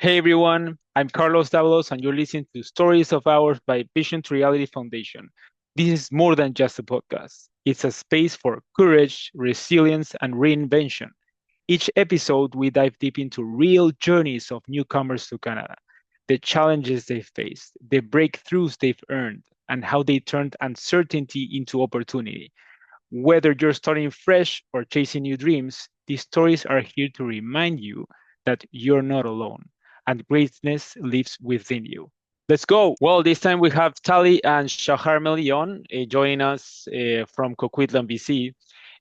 Hey everyone, I'm Carlos Davalos, and you're listening to Stories of Ours by Vision2Reality Foundation. This is more than just a podcast, it's a space for courage, resilience, and reinvention. Each episode, we dive deep into real journeys of newcomers to Canada, the challenges they've faced, the breakthroughs they've earned, and how they turned uncertainty into opportunity. Whether you're starting fresh or chasing new dreams, these stories are here to remind you that you're not alone and greatness lives within you. Let's go. Well, this time we have Tally and Shahar Melion joining us from Coquitlam, BC.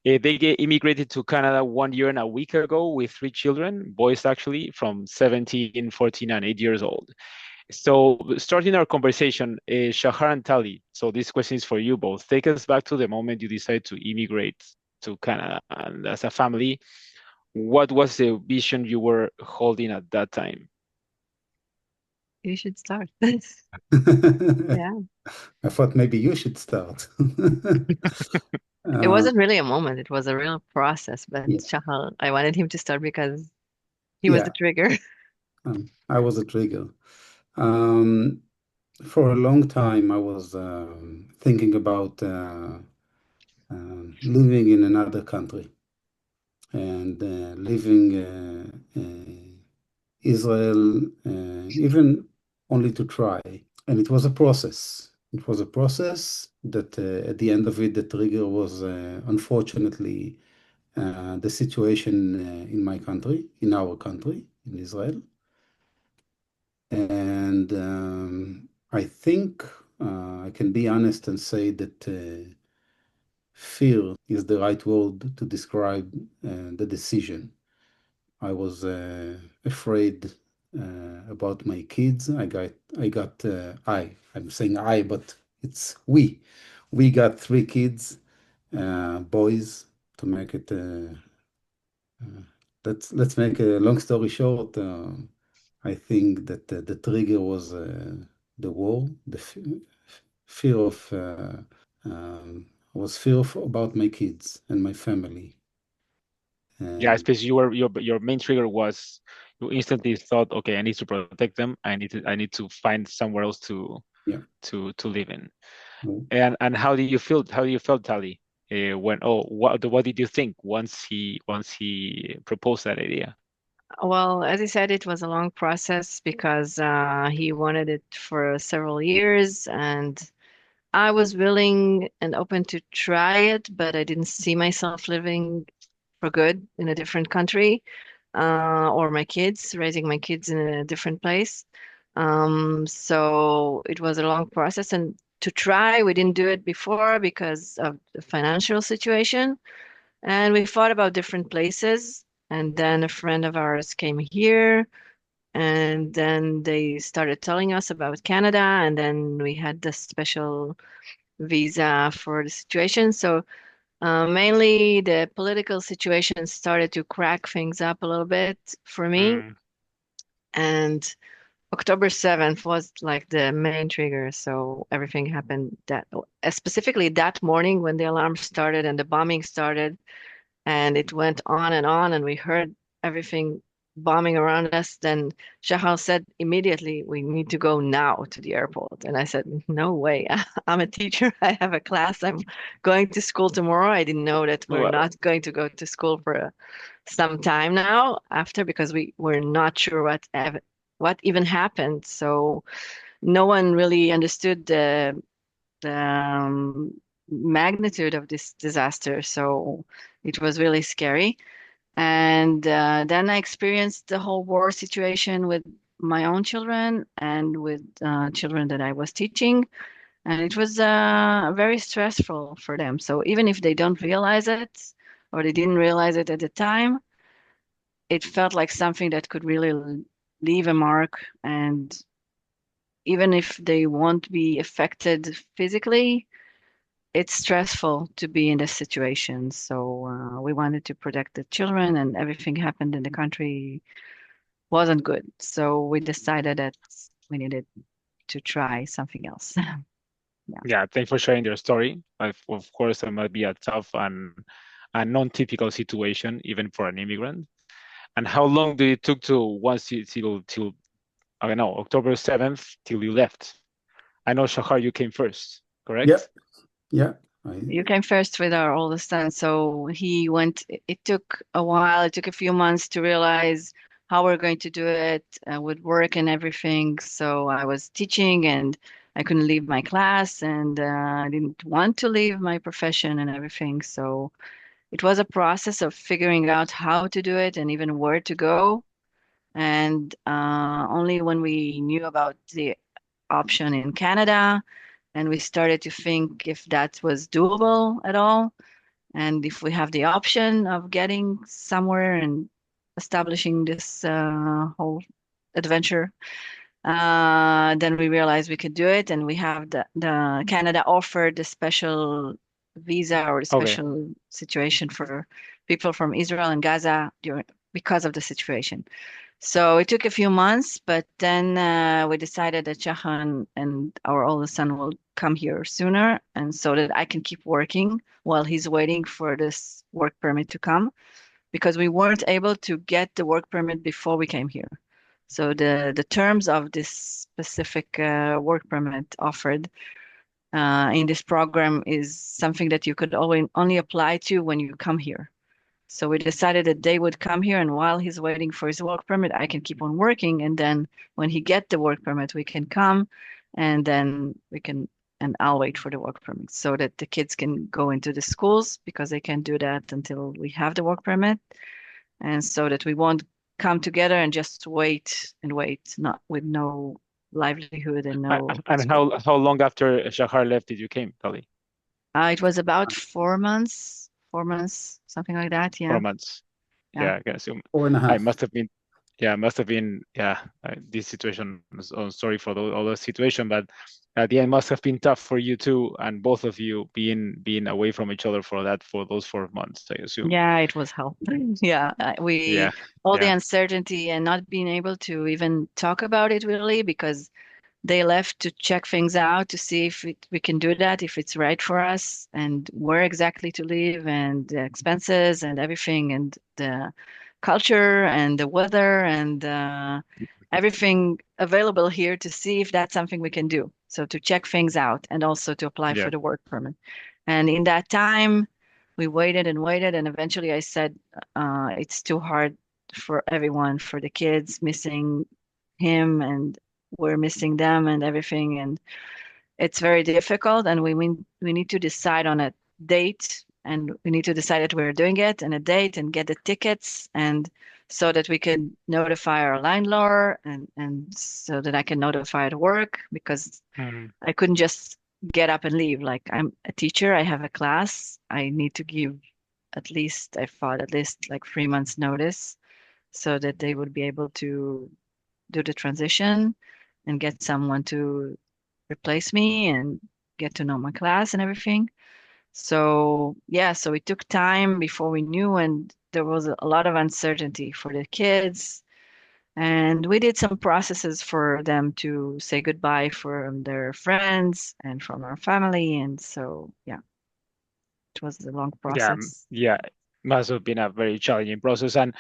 They immigrated to Canada 1 year and a week ago with three children, boys actually, from 17, 14, and 8 years old. So, starting our conversation, Shahar and Tali. So, this question is for you both. Take us back to the moment you decided to immigrate to Canada. And as a family, what was the vision you were holding at that time? You should start. Yeah. I thought maybe you should start. It Uh, wasn't really a moment, it was a real process, but yeah, Shahal, I wanted him to start because he was the yeah, trigger. I was a trigger. Um, for a long time, I was thinking about living in another country and living Israel, even only to try. And it was a process. It was a process that at the end of it, the trigger was unfortunately the situation in my country, in our country, in Israel. And I think I can be honest and say that fear is the right word to describe the decision. I was afraid about my kids. I'm saying I, but it's we. We got three kids, boys, to make it let's make a long story short. I think that the trigger was the war, the fear of was fear of, about my kids and my family. Yeah, And especially your main trigger was you instantly thought, okay, I need to protect them. I need to find somewhere else to yeah, to live in. no, And how do you feel? How do you feel, Tali? When what did you think once he proposed that idea? Well, as I said, it was a long process because he wanted it for several years, and I was willing and open to try it, but I didn't see myself living for good in a different country, or raising my kids in a different place. So it was a long process, and to try, we didn't do it before because of the financial situation. And we thought about different places, and then a friend of ours came here, and then they started telling us about Canada, and then we had the special visa for the situation. So mainly the political situation started to crack things up a little bit for me. Mm. And October 7th was like the main trigger. So everything happened specifically that morning when the alarm started and the bombing started, and it went on, and we heard everything bombing around us. Then Shahal said immediately, "We need to go now to the airport." And I said, "No way. I'm a teacher. I have a class. I'm going to school tomorrow." I didn't know that we're Well, not going to go to school for some time now after because we were not sure what even happened. So no one really understood the magnitude of this disaster. So it was really scary. And then I experienced the whole war situation with my own children and with children that I was teaching. And it was very stressful for them. So even if they don't realize it or they didn't realize it at the time, it felt like something that could really leave a mark. And even if they won't be affected physically, it's stressful to be in this situation. So we wanted to protect the children, and everything happened in the country wasn't good. So we decided that we needed to try something else. Yeah. yeah, thanks for sharing your story. Of course, it might be a tough and a non-typical situation, even for an immigrant. And how long did it took to once you till I don't know, October 7th till you left. I know, Shahar, you came first, Yeah, correct? yeah. You came first with our oldest son, so he went. It took a while. It took a few months to realize how we're going to do it with work and everything. So I was teaching, and I couldn't leave my class, and I didn't want to leave my profession and everything. So it was a process of figuring out how to do it and even where to go. And only when we knew about the option in Canada and we started to think if that was doable at all, and if we have the option of getting somewhere and establishing this whole adventure, then we realized we could do it, and we have the Canada offered a special visa or a Okay. special situation for people from Israel and Gaza because of the situation. So it took a few months, but then we decided that Shahan and our oldest son will come here sooner, and so that I can keep working while he's waiting for this work permit to come, because we weren't able to get the work permit before we came here. So the terms of this specific work permit offered in this program is something that you could only apply to when you come here. So we decided that they would come here, and while he's waiting for his work permit, I can keep on working. And then when he get the work permit, we can come, and then and I'll wait for the work permit so that the kids can go into the schools because they can't do that until we have the work permit, and so that we won't come together and just wait and wait, not with no livelihood and no And school. how long after Shahar left did you came, Tali? It was about 4 months, something like that. For Yeah, months. yeah. Yeah, I can assume. Four and a I half. must have been, yeah, must have been, yeah, this situation, oh, sorry for all the situation, but at the end must have been tough for you too, and both of you being away from each other for those 4 months, I assume. Yeah, it was hell. Yeah, Yeah, all the yeah, uncertainty and not being able to even talk about it really, because they left to check things out to see if we can do that, if it's right for us, and where exactly to live, and the expenses and everything, and the culture and the weather and everything available here to see if that's something we can do. So to check things out and also to apply yeah, for the work permit. And in that time, we waited and waited, and eventually I said, it's too hard for everyone, for the kids missing him, and we're missing them and everything, and it's very difficult. And we need to decide on a date, and we need to decide that we're doing it and a date and get the tickets, and so that we can notify our landlord, and so that I can notify at work, because mhm, I couldn't just get up and leave. Like, I'm a teacher, I have a class, I need to give I thought at least like 3 months notice so that they would be able to do the transition and get someone to replace me and get to know my class and everything. So, yeah, so it took time before we knew, and there was a lot of uncertainty for the kids. And we did some processes for them to say goodbye from their friends and from our family. And so, yeah, it was a long yeah, process. yeah. Must have been a very challenging process. And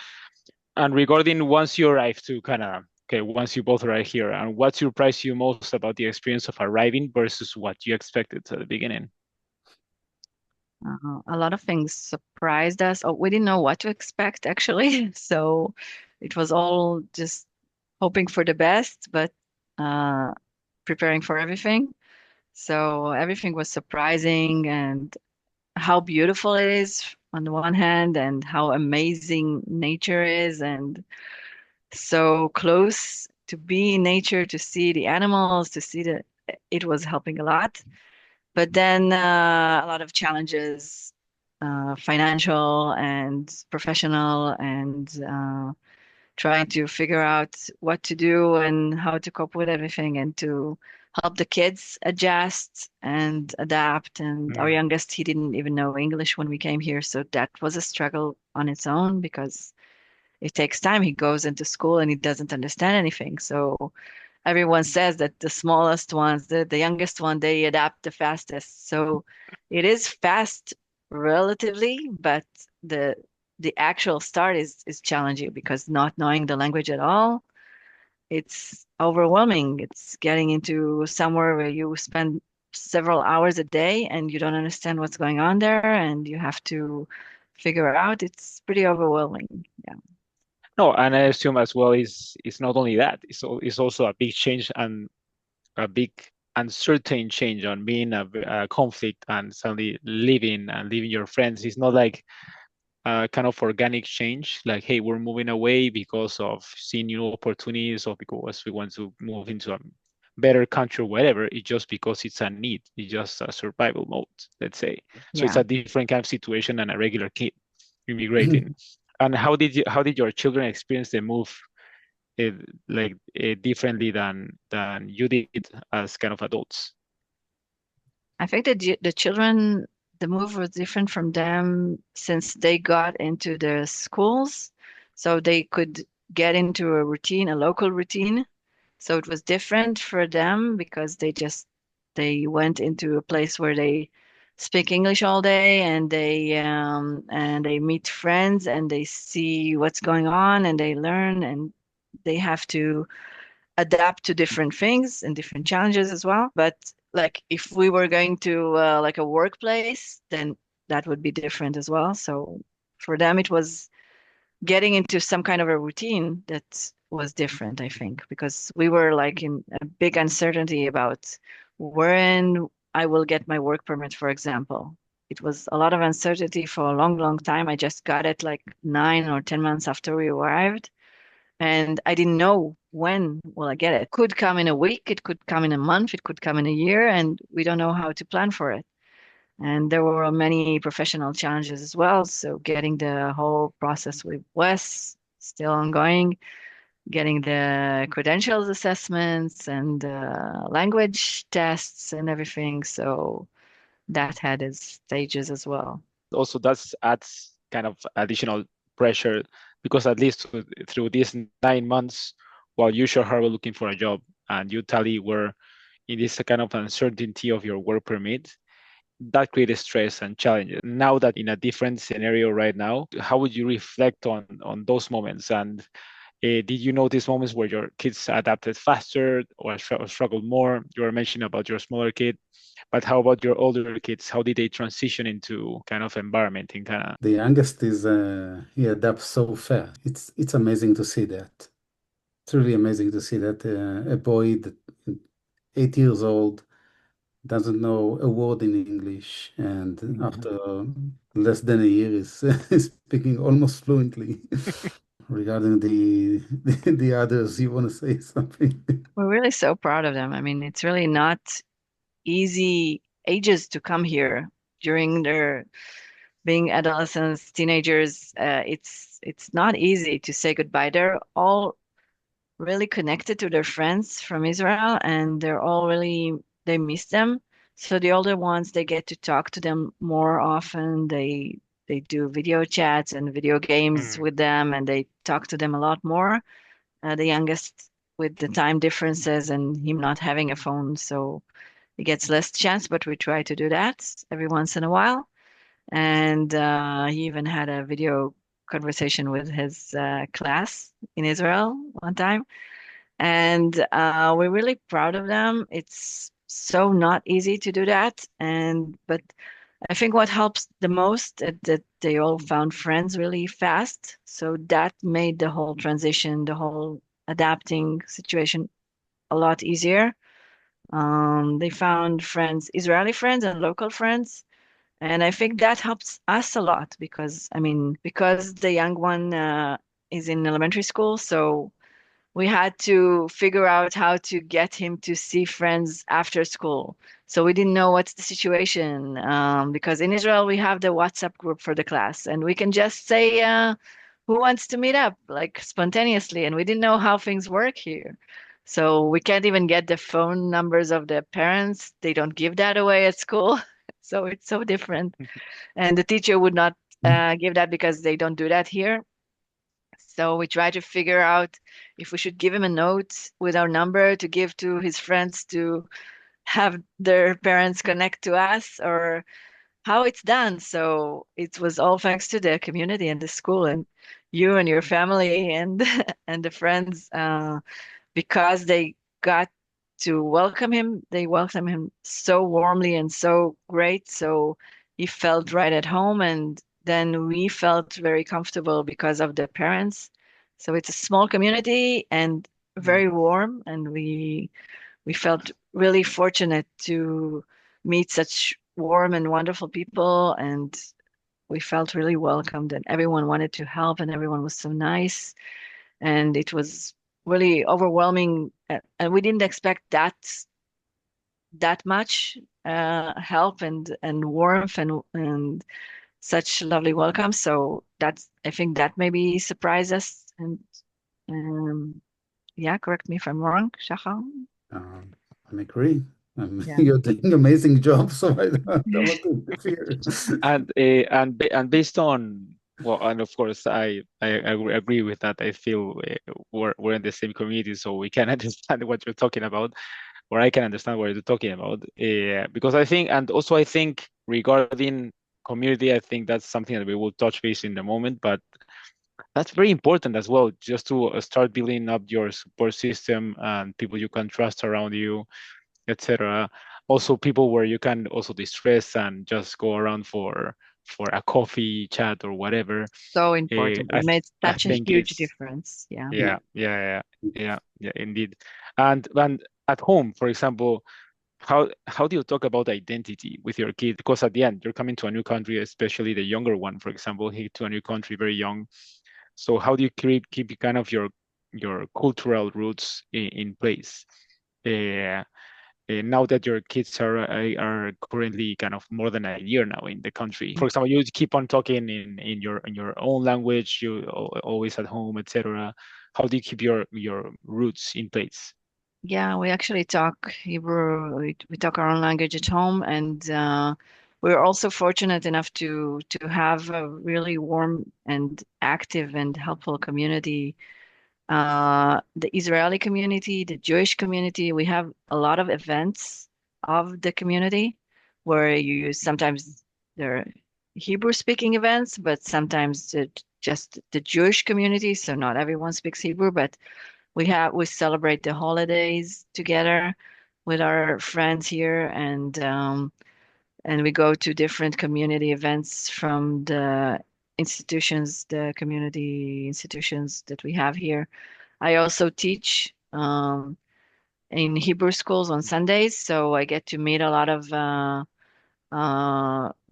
regarding once you arrive to kind of, okay, once you both arrive here, and what surprised you most about the experience of arriving versus what you expected at the beginning? A lot of things surprised us. Oh, we didn't know what to expect actually. So it was all just hoping for the best, but uh, preparing for everything. So everything was surprising, and how beautiful it is on the one hand, and how amazing nature is, and so close to be in nature, to see the animals, to see it was helping a lot. But then a lot of challenges, financial and professional, and trying to figure out what to do and how to cope with everything, and to help the kids adjust and adapt. And our Mm, youngest, he didn't even know English when we came here, so that was a struggle on its own, because it takes time. He goes into school and he doesn't understand anything. So everyone says that the smallest ones, the youngest one, they adapt the fastest. So it is fast relatively, but the the actual start is challenging, because not knowing the language at all, it's overwhelming. It's getting into somewhere where you spend several hours a day and you don't understand what's going on there and you have to figure out. It's pretty overwhelming. Yeah. No, and I assume as well is not only that, it's also a big change and a big uncertain change on being a conflict and suddenly leaving your friends. It's not like kind of organic change, like, hey, we're moving away because of seeing new opportunities or because we want to move into a better country or whatever. It's just because it's a need. It's just a survival mode, let's say. So it's Yeah. a different kind of situation than a regular kid immigrating. And how did your children experience the move uh, differently than you did as kind of adults? I think that the children, the move was different from them since they got into the schools. So they could get into a routine, a local routine. So it was different for them because they went into a place where they speak English all day and they meet friends and they see what's going on and they learn and they have to adapt to different things and different challenges as well. But like if we were going to like a workplace, then that would be different as well. So for them, it was getting into some kind of a routine that was different, I think, because we were like in a big uncertainty about when I will get my work permit, for example. It was a lot of uncertainty for a long, long time. I just got it like 9 or 10 months after we arrived. And I didn't know when will I get it. It could come in a week, it could come in a month, it could come in a year, and we don't know how to plan for it. And there were many professional challenges as well. So getting the whole process with Wes still ongoing, getting the credentials assessments and language tests and everything. So that had its stages as well. Also, that adds kind of additional pressure because at least through these 9 months, while you sure were looking for a job and you Tally were in this kind of uncertainty of your work permit, that created stress and challenges. Now that in a different scenario right now, how would you reflect on those moments? And did you notice moments where your kids adapted faster or struggled more? You were mentioning about your smaller kid, but how about your older kids? How did they transition into kind of environment in Canada? The youngest is he adapts so fast. It's amazing to see that. It's really amazing to see that a boy that 8 years old doesn't know a word in English, and after less than a year is speaking almost fluently. Regarding the others, you want to say something? We're really so proud of them. I mean, it's really not easy ages to come here during their being adolescents, teenagers. It's not easy to say goodbye. They're all really connected to their friends from Israel, and they're all really they miss them. So the older ones, they get to talk to them more often. They do video chats and video games Mm. with them, and they talk to them a lot more. The youngest, with the time differences and him not having a phone, so he gets less chance, but we try to do that every once in a while. And he even had a video conversation with his class in Israel one time. And we're really proud of them. It's so not easy to do that. And but I think what helps the most is that they all found friends really fast. So that made the whole transition, the whole adapting situation a lot easier. They found friends, Israeli friends and local friends. And I think that helps us a lot because, I mean, because the young one is in elementary school, so we had to figure out how to get him to see friends after school. So we didn't know what's the situation because in Israel we have the WhatsApp group for the class, and we can just say who wants to meet up like spontaneously, and we didn't know how things work here. So we can't even get the phone numbers of the parents. They don't give that away at school. So it's so different. And the teacher would not give that because they don't do that here. So we try to figure out if we should give him a note with our number to give to his friends to have their parents connect to us or how it's done. So it was all thanks to the community and the school and you and your family and and the friends because they got to welcome him, they welcomed him so warmly and so great. So he felt right at home. And then we felt very comfortable because of the parents. So it's a small community and very warm. And we felt really fortunate to meet such warm and wonderful people. And we felt really welcomed and everyone wanted to help and everyone was so nice and it was really overwhelming and we didn't expect that much help and warmth and such lovely welcome. So that's I think that maybe surprised us and um, yeah, correct me if I'm wrong, Shahar. I agree. Yeah. You're doing amazing job, so I don't want to interfere. And based on, well, and of course I agree with that. I feel we're in the same community, so we can understand what you're talking about, or I can understand what you're talking about. Because I think, and also I think regarding community, I think that's something that we will touch base in the moment, but that's very important as well, just to start building up your support system and people you can trust around you, etc. Also, people where you can also distress and just go around for a coffee chat or whatever. So important. I It made I such a think huge is difference. Yeah. Yeah. yeah, indeed. And at home, for example, how do you talk about identity with your kid? Because at the end, you're coming to a new country, especially the younger one, for example, he to a new country very young. So how do you keep kind of your cultural roots in place? Uh, now that your kids are currently kind of more than a year now in the country. For example, you keep on talking in your own language, you always at home, etc. How do you keep your roots in place? Yeah, we actually talk Hebrew. We talk our own language at home, and we're also fortunate enough to have a really warm and active and helpful community. The Israeli community, the Jewish community, we have a lot of events of the community where you sometimes there are Hebrew speaking events, but sometimes just the Jewish community. So not everyone speaks Hebrew, but we celebrate the holidays together with our friends here and we go to different community events from the institutions, the community institutions that we have here. I also teach in Hebrew schools on Sundays, so I get to meet a lot of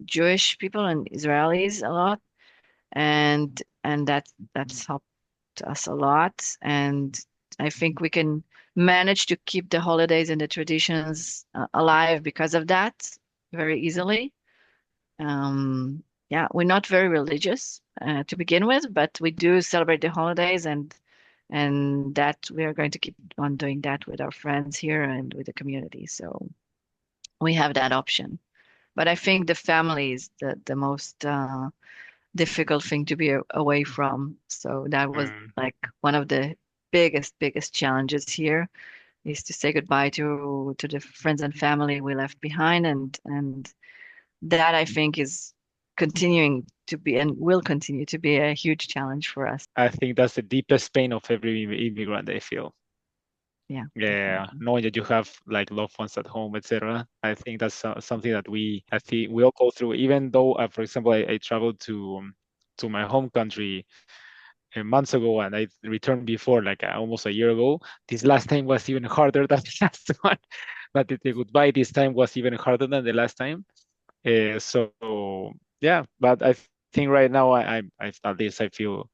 Jewish people and Israelis a lot, and that's helped us a lot. And I think we can manage to keep the holidays and the traditions alive because of that very easily. Yeah, we're not very religious to begin with, but we do celebrate the holidays and that we are going to keep on doing that with our friends here and with the community. So we have that option. But I think the family is the most difficult thing to be away from. So that was Mm. like one of the biggest challenges here is to say goodbye to the friends and family we left behind and that I think is continuing to be and will continue to be a huge challenge for us. I think that's the deepest pain of every immigrant, I feel. Yeah, Yeah, definitely. knowing that you have like loved ones at home, etc. I think that's something that I think we all go through. Even though, for example, I traveled to my home country months ago, and I returned before, like almost a year ago. This last time was even harder than the last one. But the goodbye this time was even harder than the last time. So yeah, but I think right now at least I feel.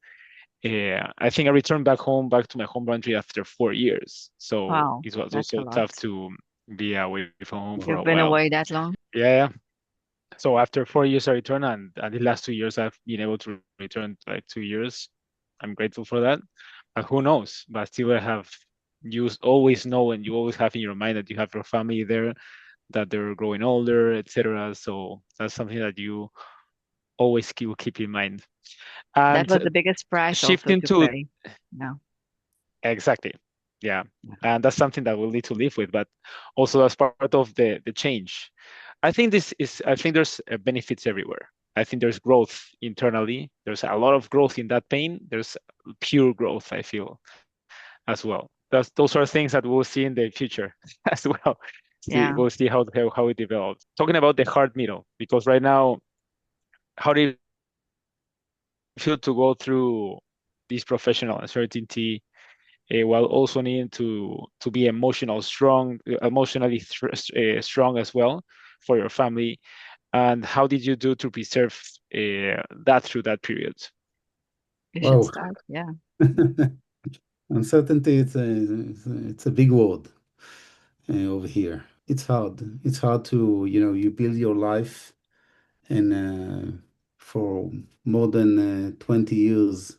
I think I returned back to my home country after 4 years. So Wow, it was that's a also lot. tough to be away from home for a You've been while. away that long? Yeah, yeah. So after 4 years, I returned, and the last 2 years, I've been able to return like 2 years. I'm grateful for that. But who knows? But still, I have you always know, and you always have in your mind that you have your family there, that they're growing older, etc. So that's something that you always keep in mind. That And was the biggest price also shifting to to pay. No. exactly, yeah, Yeah. and that's something that we'll need to live with. But also that's part of the change. I think there's benefits everywhere. I think there's growth internally. There's a lot of growth in that pain. There's pure growth, I feel, as well. those are things that we'll see in the future as well. Yeah. We'll see how it develops. Talking about the hard middle, because right now, how do you feel to go through this professional uncertainty while also needing to be emotionally strong as well for your family? And how did you do to preserve that through that period? You should Wow. start. Yeah. Uncertainty, it's a big word over here. It's hard. It's hard to, you build your life and for more than 20 years,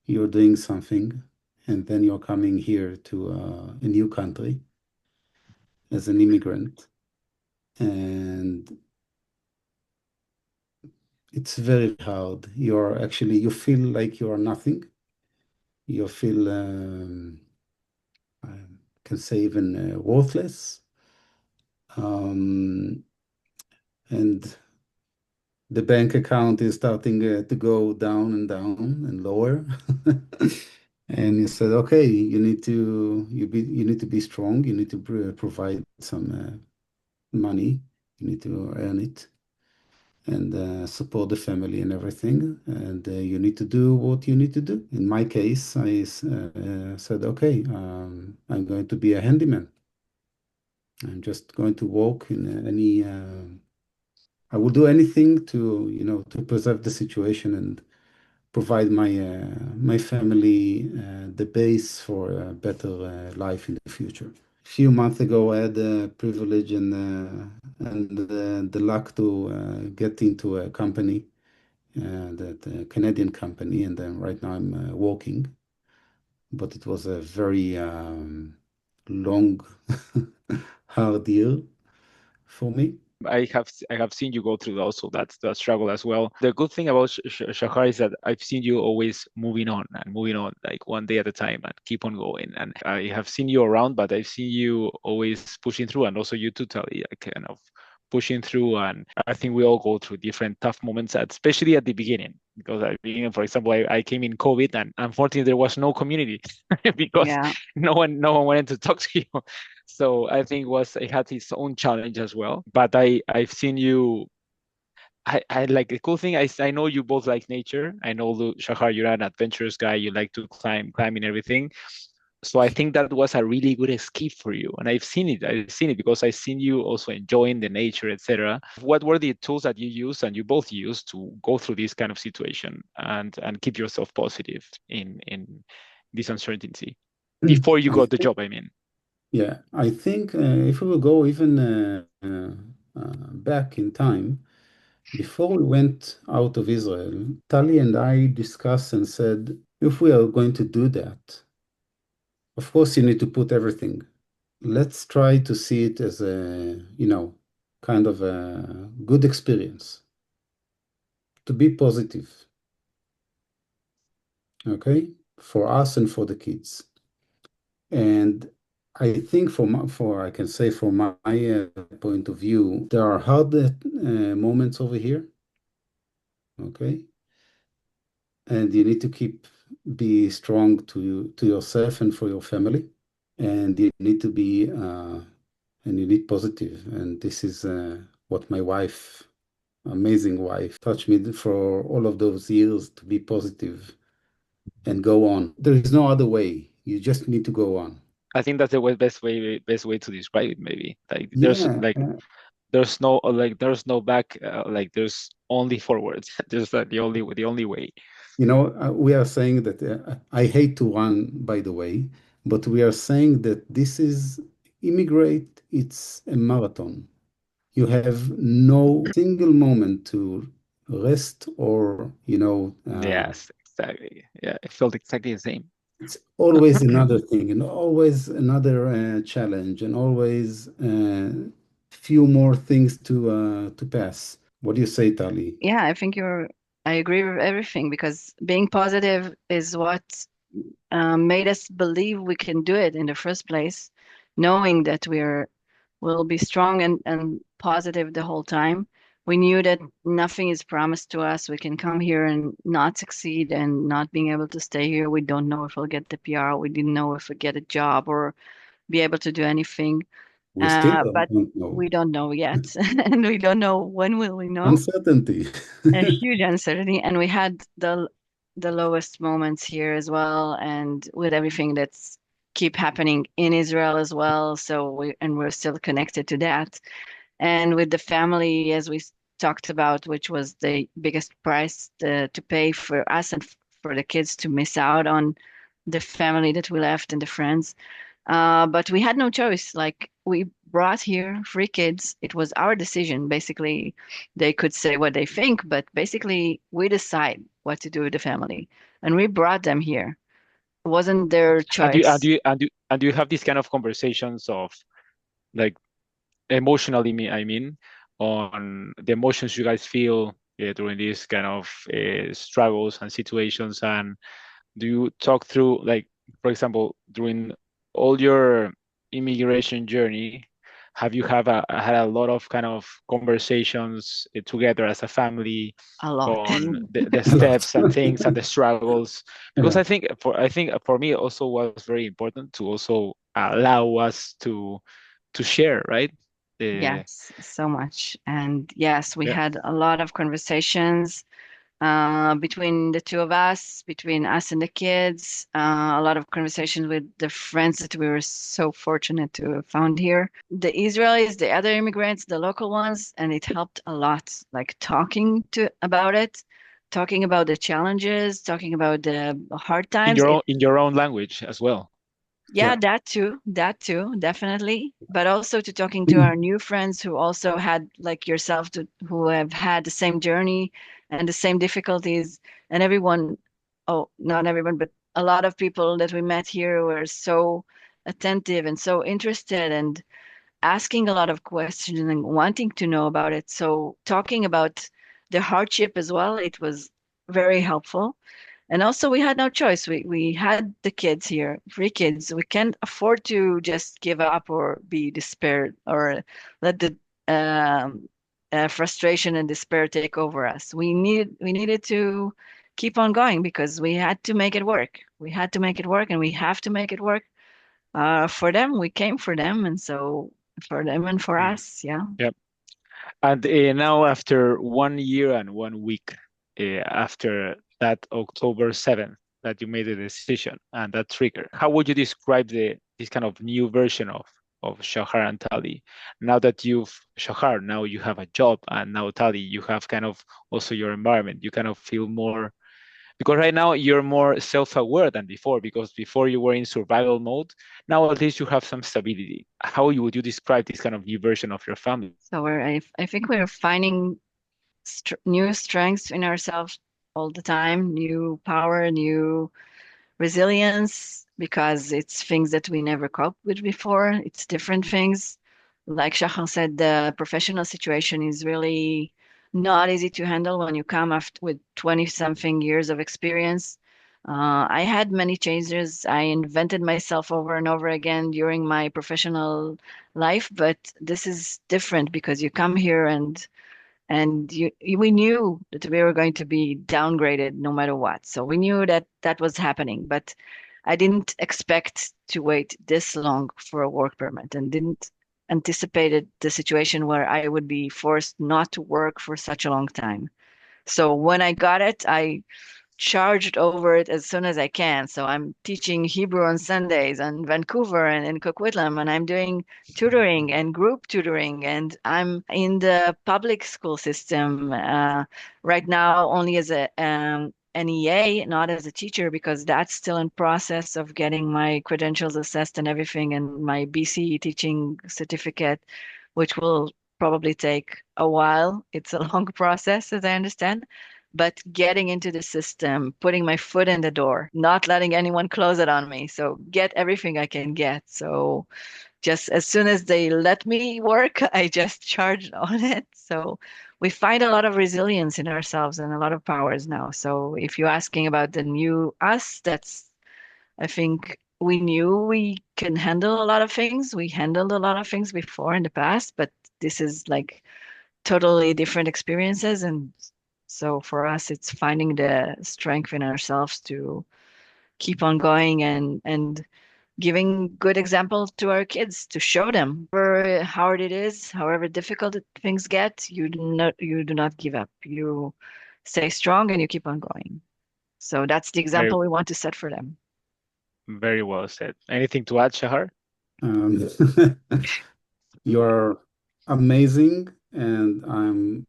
you're doing something, and then you're coming here to a new country as an immigrant. And it's very hard. You feel like you are nothing. You feel, I can say even worthless. Um, and the bank account is starting to go down and down and lower. And you said, okay, you need to be strong. You need to provide some money. You need to earn it and support the family and everything. And you need to do what you need to do. In my case, said, okay, I'm going to be a handyman. I'm just going to work in any. I will do anything to, to preserve the situation and provide my family the base for a better life in the future. A few months ago, I had the privilege and the luck to get into a company, that Canadian company, and then right now I'm working. But it was a very long, hard year for me. I have seen you go through also that struggle as well. The good thing about Shahar is that I've seen you always moving on and moving on, like one day at a time, and keep on going. And I have seen you around, but I've seen you always pushing through, and also you too, Tally, like kind of pushing through. And I think we all go through different tough moments, especially at the beginning. Because at the beginning, for example, I came in COVID, and unfortunately there was no community because Yeah. no one wanted to talk to you. So I think it had its own challenge as well. But I've seen you. I like the cool thing. I know you both like nature. I know Shahar, you're an adventurous guy. You like to climbing everything. So I think that was a really good escape for you. And I've seen it. I've seen it because I've seen you also enjoying the nature, etc. What were the tools that you use and you both use to go through this kind of situation and keep yourself positive in this uncertainty before you I got the think, job? I mean. yeah, I think if we will go even back in time, before we went out of Israel, Tali and I discussed and said, if we are going to do that, of course you need to put everything. Let's try to see it as kind of a good experience, to be positive, okay, for us and for the kids. And I think I can say from my point of view, there are hard moments over here, okay? And you need to be strong to yourself and for your family. And you need to be, and you need positive. And this is what my wife, amazing wife, taught me for all of those years to be positive and go on. There is no other way. You just need to go on. I think that's the best way to describe it. Maybe like Yeah, there's no back. Like there's only forwards. There's the only way. We are saying that I hate to run, by the way, but we are saying that this is immigrate, it's a marathon. You have no single moment to rest or, Yes, exactly. Yeah, it felt exactly the same. it's always another thing and always another challenge and always few more things to pass. What do you say, Tali? Yeah, I agree with everything because being positive is what made us believe we can do it in the first place, knowing that we'll be strong and positive the whole time. We knew that nothing is promised to us. We can come here and not succeed and not being able to stay here. We don't know if we'll get the PR. We didn't know if we'll get a job or be able to do anything. We still But don't know. we don't know yet. And we don't know when will we know. Uncertainty. A huge uncertainty. And we had the lowest moments here as well, and with everything that's keep happening in Israel as well. So we're still connected to that. And with the family, as we talked about, which was the biggest price to pay for us and for the kids to miss out on the family that we left and the friends. But we had no choice. Like we brought here 3 kids. It was our decision. Basically, they could say what they think, but basically we decide what to do with the family. And we brought them here. It wasn't their choice. And do you have these kind of conversations of like emotionally, I mean, on the emotions you guys feel during these kind of struggles and situations, and do you talk through, like, for example, during all your immigration journey, have you had a lot of kind of conversations together as a family A lot. on the A lot. steps and things and the struggles? Because Yeah. I think for me it also was very important to also allow us to share, right? The Yes, so much. And yes, we Yeah. had a lot of conversations between the two of us, between us and the kids, a lot of conversations with the friends that we were so fortunate to have found here. The Israelis, the other immigrants, the local ones, and it helped a lot, like talking to about it, talking about the challenges, talking about the hard times. In your own language as well. Yeah, Yeah. that too, definitely. But also to talking to our new friends who also had, like yourself, who have had the same journey and the same difficulties. And everyone, oh, not everyone, but a lot of people that we met here were so attentive and so interested and asking a lot of questions and wanting to know about it. So talking about the hardship as well, it was very helpful. And also, we had no choice. We had the kids here, 3 kids. We can't afford to just give up or be despaired or let the um, frustration and despair take over us. We needed to keep on going because we had to make it work. We had to make it work, and we have to make it work for them. We came for them, and so for them and for Mm. us. Yeah. Yeah. And now, after 1 year and 1 week, after that October 7th that you made the decision and that trigger, how would you describe this kind of new version of Shahar and Tali? Now that Shahar, now you have a job, and now Tali, you have kind of also your environment. You kind of feel more, because right now you're more self-aware than before, because before you were in survival mode. Now at least you have some stability. How would you describe this kind of new version of your family? So I think we're finding new strengths in ourselves all the time, new power, new resilience, because it's things that we never coped with before. It's different things. Like Shahar said, the professional situation is really not easy to handle when you come after with 20 something years of experience. I had many changes. I invented myself over and over again during my professional life, but this is different because you come here and we knew that we were going to be downgraded no matter what. So we knew that that was happening, but I didn't expect to wait this long for a work permit and didn't anticipated the situation where I would be forced not to work for such a long time. So when I got it, I charged over it as soon as I can. So I'm teaching Hebrew on Sundays in Vancouver and in Coquitlam, and I'm doing tutoring and group tutoring, and I'm in the public school system right now only as an EA, not as a teacher, because that's still in process of getting my credentials assessed and everything, and my BC teaching certificate, which will probably take a while. It's a long process, as I understand, but getting into the system, putting my foot in the door, not letting anyone close it on me. So get everything I can get. So just as soon as they let me work, I just charge on it. So we find a lot of resilience in ourselves and a lot of powers now. So if you're asking about the new us, that's, I think we knew we can handle a lot of things. We handled a lot of things before in the past, but this is like totally different experiences. And so for us, it's finding the strength in ourselves to keep on going and giving good example to our kids to show them however hard it is, however difficult things get, you do not give up. You stay strong and you keep on going. So that's the Very, example we want to set for them. very well said. Anything to add, Shahar? Um, you're amazing, and I'm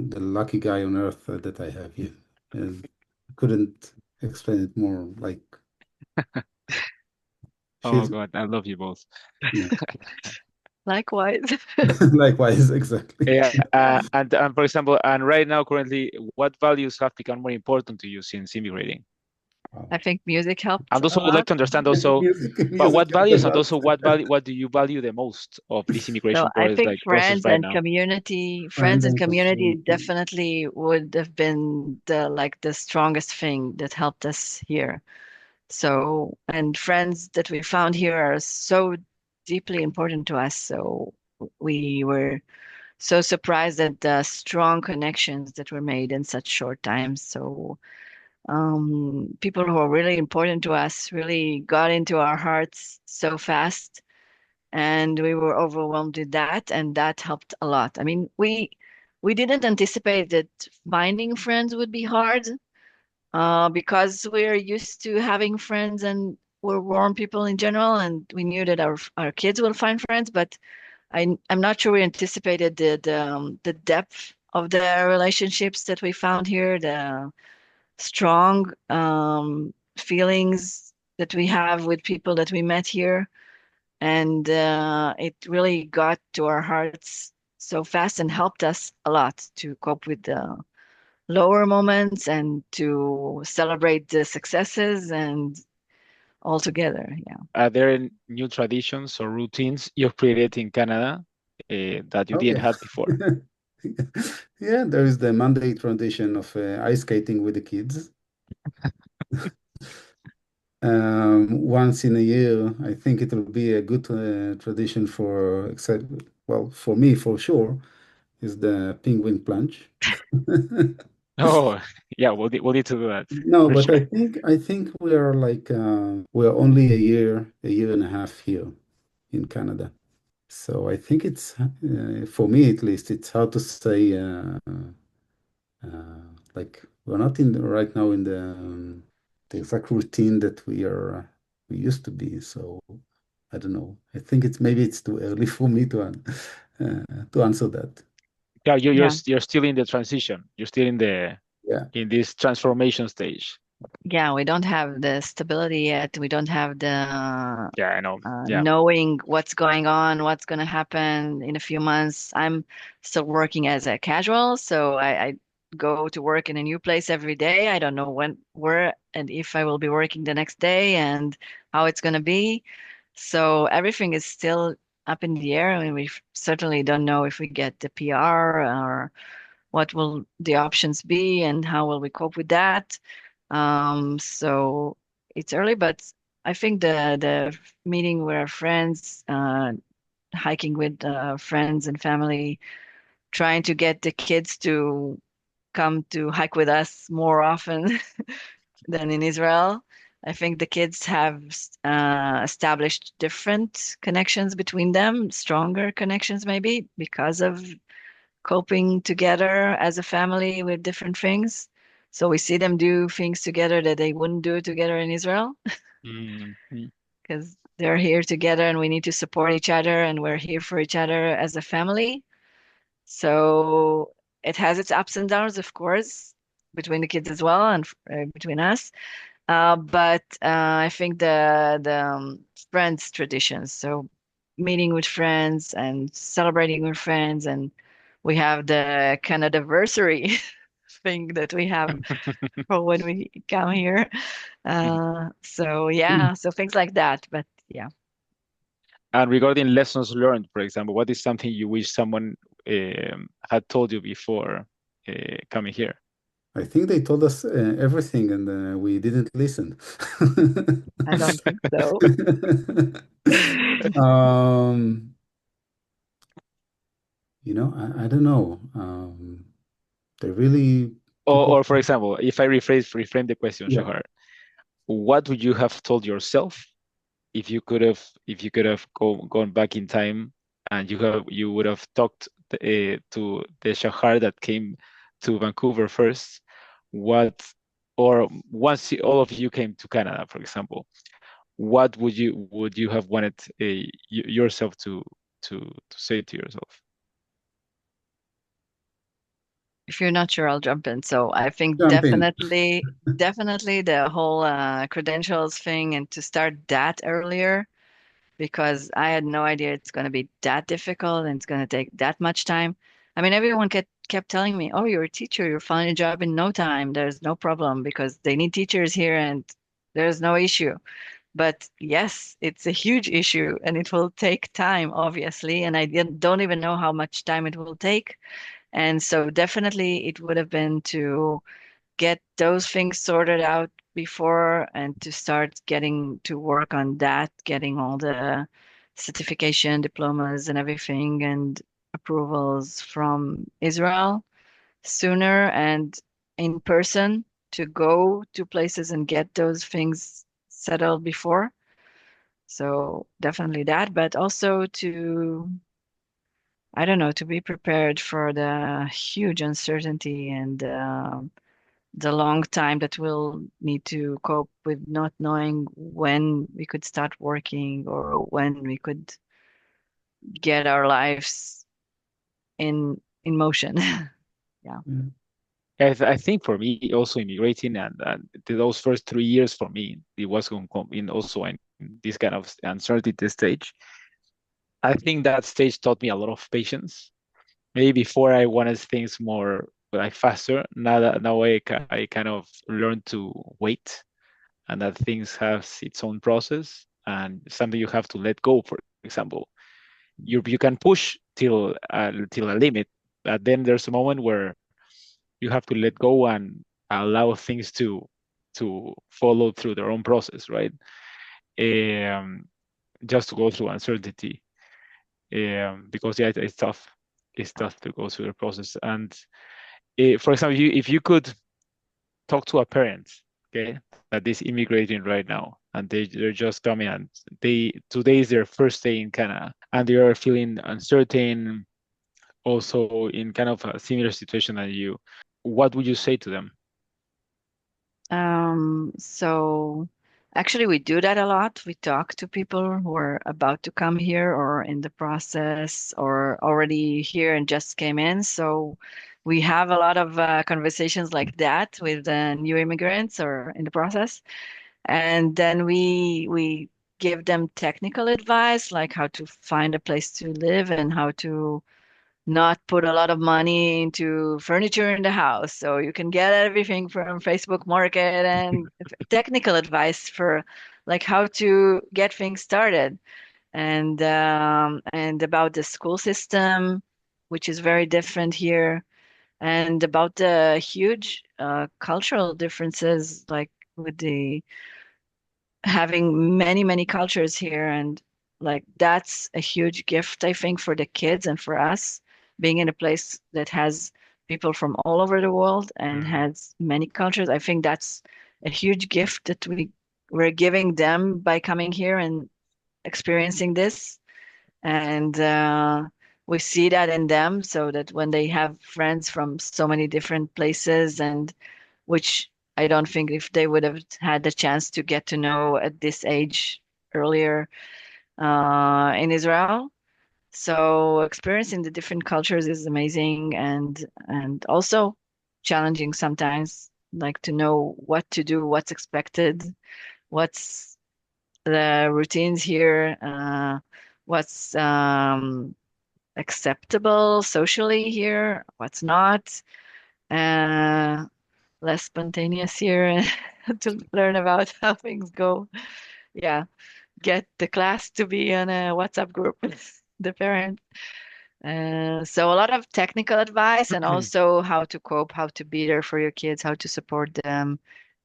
the lucky guy on earth that I have you. And couldn't explain it more. Like Oh feels, God, I love you both. yeah. Likewise. Likewise, exactly. Yeah, and for example, and right now, currently, what values have become more important to you since immigrating? Wow. I think music helped And a also, would like lot. to understand also, but Music what helped a values and lot. also what do you value the most of this So immigration I process think like process right now? Friends friends and and community community. definitely would have been the strongest thing that helped us here. So, and friends that we found here are so deeply important to us. So we were so surprised at the strong connections that were made in such short time. So, people who are really important to us really got into our hearts so fast, and we were overwhelmed with that, and that helped a lot. I mean, we didn't anticipate that finding friends would be hard, because we're used to having friends and we're warm people in general, and we knew that our kids will find friends, but I'm not sure we anticipated the depth of the relationships that we found here, the strong feelings that we have with people that we met here, and it really got to our hearts so fast and helped us a lot to cope with the lower moments and to celebrate the successes and all together. Yeah. Are there new traditions or routines you've created in Canada that you Oh didn't yeah. have before? Yeah, there is the Monday tradition of ice skating with the kids. Once in a year, I think it will be a good tradition for, except, well, for me for sure, is the penguin plunge. Oh, yeah, we'll need to do that No, for but sure. I think we are like we're only a year and a half here in Canada. So I think it's for me at least, it's hard to say like we're not in right now in the exact routine that we used to be. So I don't know. I think it's maybe it's too early for me to answer that. Yeah, Yeah. you're still in the transition. You're still Yeah. in this transformation stage. Yeah, we don't have the stability yet. We don't have the Yeah, I know. Yeah. knowing what's going on, what's going to happen in a few months. I'm still working as a casual, so I go to work in a new place every day. I don't know when, where, and if I will be working the next day and how it's going to be. So everything is still up in the air. I mean, we certainly don't know if we get the PR or what will the options be and how will we cope with that. So it's early, but I think the meeting with our friends, hiking with friends and family, trying to get the kids to come to hike with us more often than in Israel. I think the kids have established different connections between them, stronger connections maybe because of coping together as a family with different things. So we see them do things together that they wouldn't do together in Israel Mhm. because they're here together and we need to support each other and we're here for each other as a family. So it has its ups and downs, of course, between the kids as well and between us. But I think the friends traditions, so meeting with friends and celebrating with friends, and we have the Canada anniversary thing that we have for when we come here. So yeah, so things like that. But yeah, And regarding lessons learned, for example, what is something you wish someone had told you before coming here? I think they told us everything and we didn't listen. I don't think so. Um, I don't know. They really took off. Or for example, if I reframe the question, Yeah, Shahar, what would you have told yourself if you could have gone back in time and you would have talked to the Shahar that came to Vancouver first, what or once all of you came to Canada, for example, what would you have wanted yourself to say to yourself? If you're not sure, I'll jump in. So I think jump in. definitely the whole credentials thing and to start that earlier because I had no idea it's going to be that difficult and it's going to take that much time. I mean, everyone kept telling me, "Oh, you're a teacher. You'll find a job in no time. There's no problem because they need teachers here and there's no issue." But yes, it's a huge issue and it will take time, obviously. And don't even know how much time it will take. And so definitely it would have been to get those things sorted out before and to start getting to work on that, getting all the certification, diplomas, and everything, and approvals from Israel sooner and in person to go to places and get those things settled before. So definitely that, but also to, I don't know, to be prepared for the huge uncertainty and the long time that we'll need to cope with not knowing when we could start working or when we could get our lives in motion. Yeah. Yeah. I think for me also immigrating and those first 3 years for me it was going in also in this kind of uncertainty stage. I think that stage taught me a lot of patience. Maybe before I wanted things more like faster. Now I kind of learned to wait and that things have its own process and something you have to let go. For example, you can push till a limit, but then there's a moment where you have to let go and allow things to follow through their own process, right? Um, just to go through uncertainty, because yeah, it's tough. It's tough to go through the process. And for example, if you could talk to a parent, okay, that is immigrating right now, and they're just coming, and today is their first day in Canada, and they are feeling uncertain, also in kind of a similar situation than you, what would you say to them? So actually we do that a lot. We talk to people who are about to come here or in the process or already here and just came in. So we have a lot of conversations like that with new immigrants or in the process. And then we give them technical advice, like how to find a place to live and how to not put a lot of money into furniture in the house. So you can get everything from Facebook Market and technical advice for like how to get things started and about the school system, which is very different here, and about the huge cultural differences, like with the having many cultures here and like that's a huge gift I think for the kids and for us being in a place that has people from all over the world and Mm. has many cultures. I think that's a huge gift that we're giving them by coming here and experiencing this and we see that in them so that when they have friends from so many different places and which I don't think if they would have had the chance to get to know at this age earlier in Israel. So experiencing the different cultures is amazing and also challenging sometimes, like to know what to do, what's expected, what's the routines here, what's acceptable socially here, what's not. Uh, Less spontaneous here to learn about how things go. Yeah, get the class to be on a WhatsApp group with the parents. So a lot of technical advice and also how to cope, how to be there for your kids, how to support them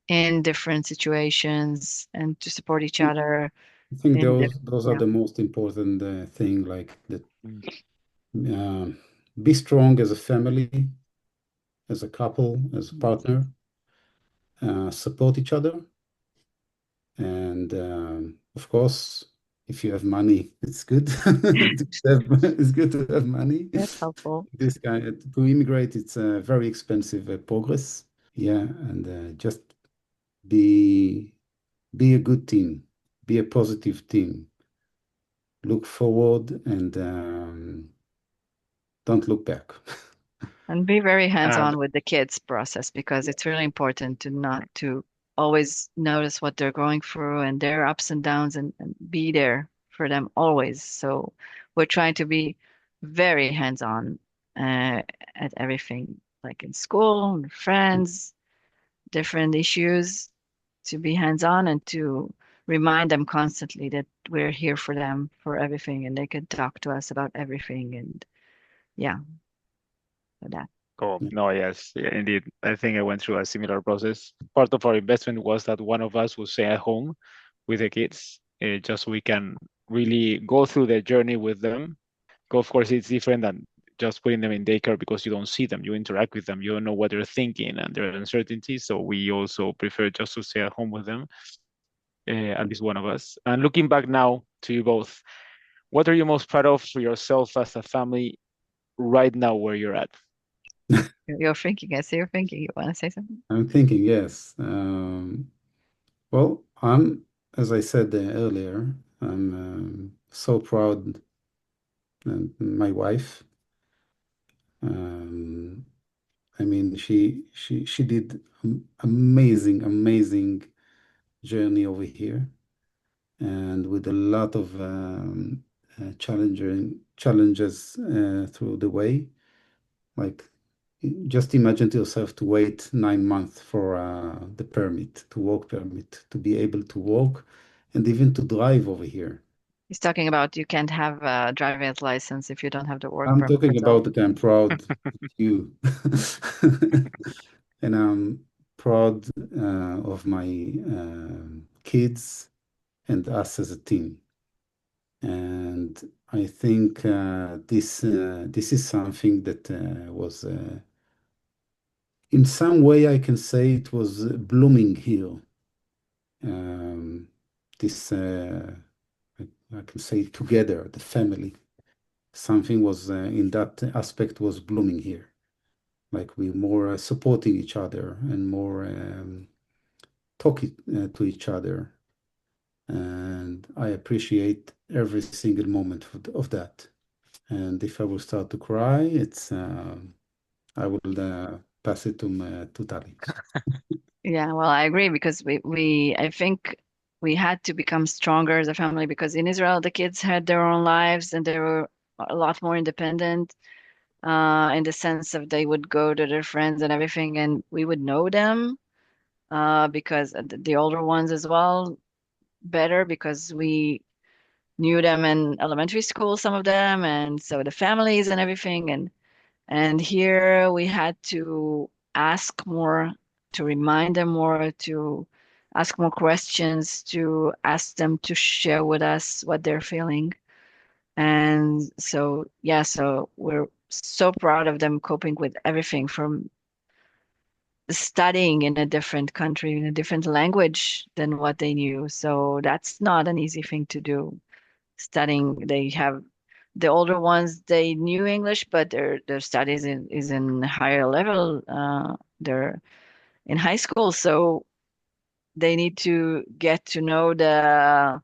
in different situations and to support each other I think in those are yeah. the most important thing, like that. Mm. Um, be strong as a family, as a couple, as a partner, support each other. And of course, if you have money, it's good. It's good to have money. That's helpful. This kind to immigrate, it's a very expensive progress. Yeah, and just be be a good team, be a positive team. Look forward and don't look back. And be very And hands-on with the kids process because it's really important to not to always notice what they're going through and their ups and downs and be there for them always. So we're trying to be very hands-on at everything, like in school, friends, different issues, to be hands-on and to remind them constantly that we're here for them for everything and they can talk to us about everything and yeah, for that. cool. No, yes, yeah, indeed. I think I went through a similar process. Part of our investment was that one of us would stay at home with the kids, just so we can really go through the journey with them. Of course, it's different than just putting them in daycare because you don't see them, you interact with them, you don't know what they're thinking and their uncertainties. So we also prefer just to stay at home with them, at least one of us. And looking back now to you both, what are you most proud of for yourself as a family right now where you're at? You're thinking, I see you're thinking. You want to say something? I'm thinking, yes. Well, as I said earlier, I'm so proud my wife. Um, I mean, she did amazing journey over here, and with a lot of challenging challenges through the way. Like, just imagine to yourself to wait 9 months for the permit, to work permit, to be able to walk, and even to drive over here. He's talking about you can't have a driver's license if you don't have the work I'm permit. talking That's all. about that I'm proud of you. And I'm proud of my kids and us as a team. And I think this is something that was, in some way, I can say it was blooming here. Um, this I can say together, the family. Something was in that aspect was blooming here. Like we more supporting each other and more talking to each other. And I appreciate every single moment of that. And if I will start to cry, it's I will pass it to Tali. Yeah, well, I agree because we I think we had to become stronger as a family because in Israel the kids had their own lives and they were a lot more independent in the sense of they would go to their friends and everything and we would know them because the older ones as well better because we knew them in elementary school, some of them, and so the families and everything. And here we had to ask more, to remind them more, to ask more questions, to ask them to share with us what they're feeling. And so, yeah, so we're so proud of them coping with everything from studying in a different country, in a different language than what they knew. So that's not an easy thing to do. Studying, they have the older ones, they knew English, but their studies is in higher level. They're in high school, so they need to get to know the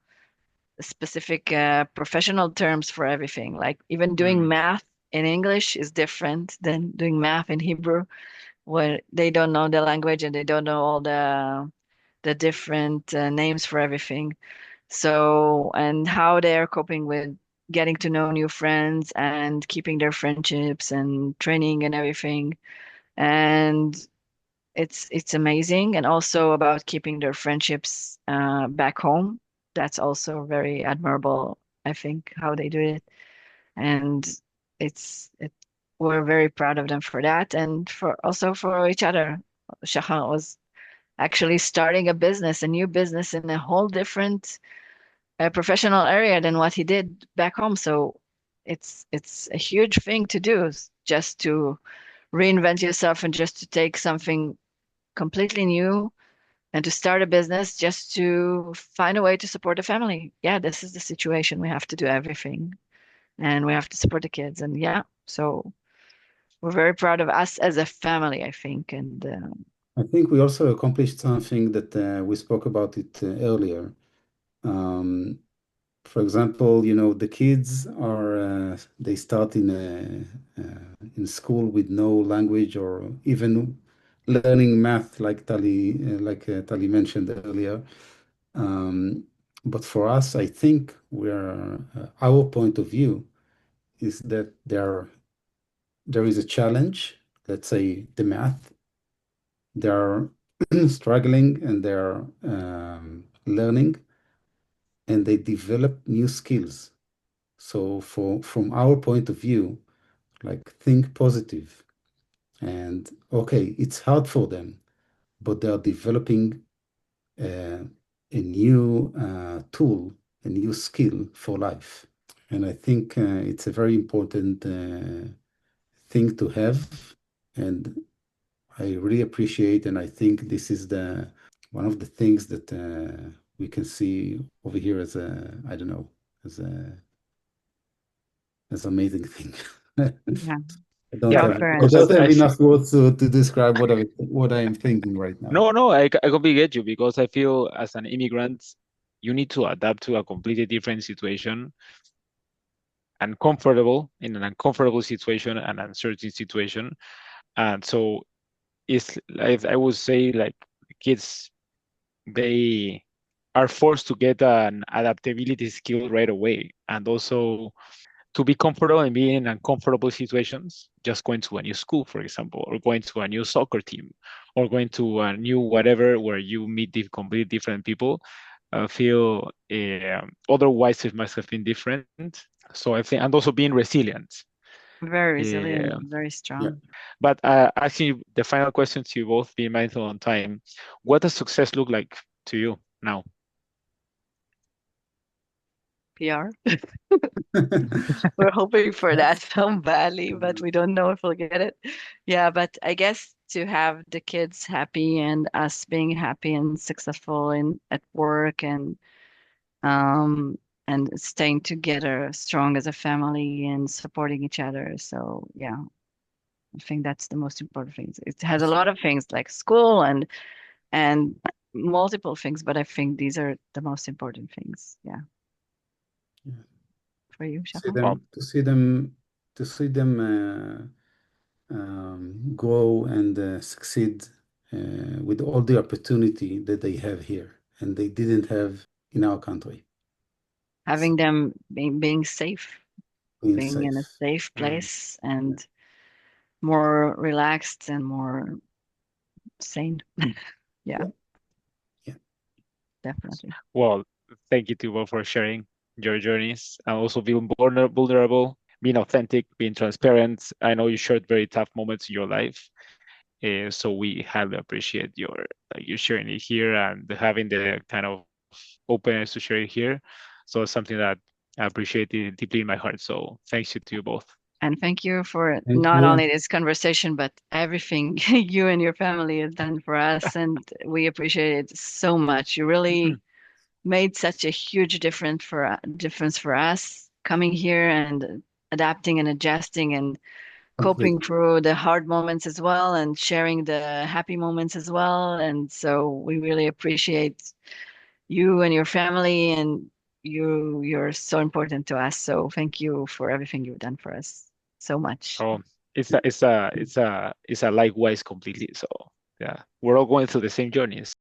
specific professional terms for everything. Like even doing Mm, math in English is different than doing math in Hebrew, where they don't know the language and they don't know all the different names for everything. So, and how they're coping with getting to know new friends and keeping their friendships and training and everything. And it's amazing. And also about keeping their friendships back home. That's also very admirable, I think, how they do it. And it we're very proud of them for that and for also for each other. Shahar was actually starting a business, a new business in a whole different professional area than what he did back home. So it's a huge thing to do, just to reinvent yourself and just to take something completely new and to start a business just to find a way to support the family. Yeah, this is the situation. We have to do everything and we have to support the kids. And yeah, so we're very proud of us as a family, I think. And I think we also accomplished something that we spoke about it earlier. Um, for example, the kids they start in school with no language or even learning math, like Tali mentioned earlier. Um, but for us, I think our point of view is that there is a challenge, let's say the math. They're struggling and they're learning and they develop new skills. So from our point of view, like think positive and okay, it's hard for them, but they are developing uh, a new tool, a new skill for life. And I think it's a very important thing to have. And I really appreciate, and I think this is the one of the things that we can see over here as I don't know, as amazing thing. yeah, Yeah, fair I enough. don't because have I feel enough words to describe what I am thinking right now. no, I completely get you because I feel as an immigrant, you need to adapt to a completely different situation, uncomfortable in an uncomfortable situation, an uncertain situation, and so it's like I would say like kids they are forced to get an adaptability skill right away, and also to be comfortable and being in uncomfortable situations, just going to a new school, for example, or going to a new soccer team, or going to a new whatever where you meet completely different people, feel otherwise it must have been different. So I think, and also being resilient. Very resilient, Uh, very Yeah. strong. but actually, the final question to you both, be mindful on time. What does success look like to you now? PR. We're hoping for that so badly, but we don't know if we'll get it. Yeah, but I guess to have the kids happy and us being happy and successful in at work um and staying together strong as a family and supporting each other. So yeah, I think that's the most important thing. It has a lot of things like school and multiple things, but I think these are the most important things. Yeah, Yeah. for you, See Shahar. Well, them, to see them grow and succeed with all the opportunity that they have here and they didn't have in our country. Having them being safe, Being being in a safe. safe mm, place Yeah. and more relaxed and more sane. Yeah, Yeah. Yeah. definitely. well, thank you to both for sharing your journeys and also being vulnerable, being authentic, being transparent. I know you shared very tough moments in your life, so we highly appreciate you sharing it here and having the kind of openness to share it here. So it's something that I appreciate it deeply in my heart. So thanks you to you both. And thank you for Thank not only you. this conversation, but everything you and your family have done for us. And we appreciate it so much. You really made such a huge difference for us coming here and adapting and adjusting and coping Completely. through the hard moments as well and sharing the happy moments as well. And so we really appreciate you and your family and you're so important to us. So thank you for everything you've done for us so much. Oh, it's a likewise completely. So yeah, we're all going through the same journeys.